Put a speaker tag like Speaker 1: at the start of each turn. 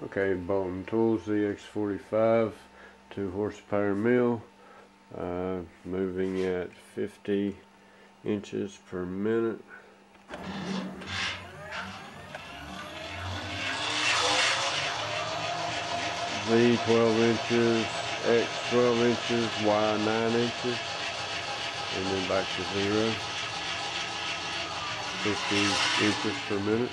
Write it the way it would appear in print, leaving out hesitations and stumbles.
Speaker 1: Okay, Bolton Tools ZX45 2 horsepower mill, moving at 50 inches per minute. Z 12 inches, X 12 inches, Y 9 inches, and then back to 0. 50 inches per minute.